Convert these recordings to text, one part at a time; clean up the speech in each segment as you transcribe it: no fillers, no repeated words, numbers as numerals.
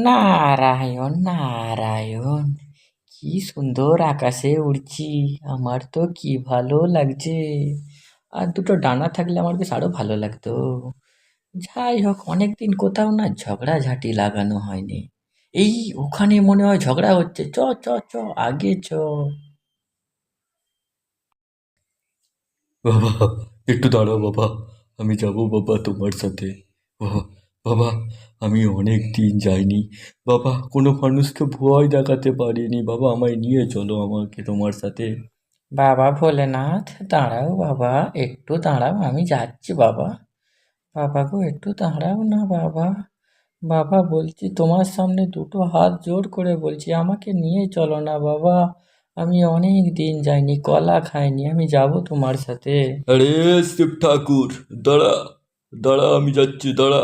নারায়ণ নারায়ণ, কি সুন্দর আকাশে উড়ছি। আমার তো কি ভালো লাগছে। আর দুটো ডানা থাকলে আমার বেশ আরো ভালো লাগতো। যাই হোক, অনেকদিন কোথাও না ঝগড়াঝাটি লাগানো হয়নি। এই ওখানে মনে হয় ঝগড়া হচ্ছে, চ চ চ, আগে চ। বাবা, একটু দাঁড়াও বাবা, আমি যাব বাবা তোমার সাথে। বাবা, বাবা, আমি অনেক দিন যাইনি। বাবা, কোনো মানুষকে ভয় দেখাতে পারিনি। বাবা, আমায় নিয়ে চলো আমাকে তোমার সাথে। বাবা ভোলেনাথ, দাঁড়াও বাবা, একটু দাঁড়াও, আমি যাচ্ছি বাবা। বাবা গো, একটু দাঁড়াও না বাবা। বাবা বলছি, তোমার সামনে দুটো হাত জোড় করে বলছি, আমাকে নিয়ে চলো না বাবা। আমি অনেক দিন যাইনি, কলা খাইনি, আমি যাব তোমার সাথে। আরে শিব ঠাকুর, দাঁড়া, দাঁড়া, আমি যাচ্ছি, দাঁড়া।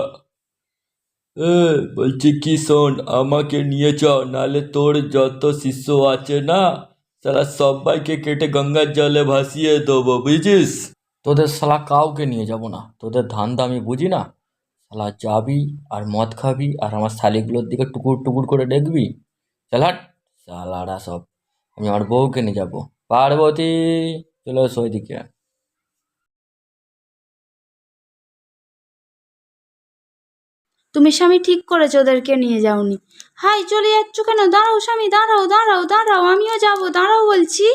এ, বলছি কি, শোন, আমাকে নিয়ে চল, নালে তোর যত শিষ্য আছে না, তারা সবাইকে কেটে গঙ্গার জলে ভাসিয়ে দেবো, বুঝেছিস? তোদের শালা কাউকে নিয়ে যাব না, তোদের ধান্দা আমি বুঝি না। শালা যাবি আর মদ খাবি আর আমার শালিগুলোর দিকে টুকুর টুকুর করে দেখবি। চল হাট, শালারা সব। আমি আমার বউকে নিয়ে যাবো। পার্বতী, চলে এসো ওইদিকে। তুমি স্বামী ঠিক করেছো ওদেরকে নিয়ে যাওনি। হাই, চলে যাচ্ছ কেন? দাঁড়াও স্বামী, দাঁড়াও দাঁড়াও দাঁড়াও, আমিও যাব, দাঁড়াও বলছি।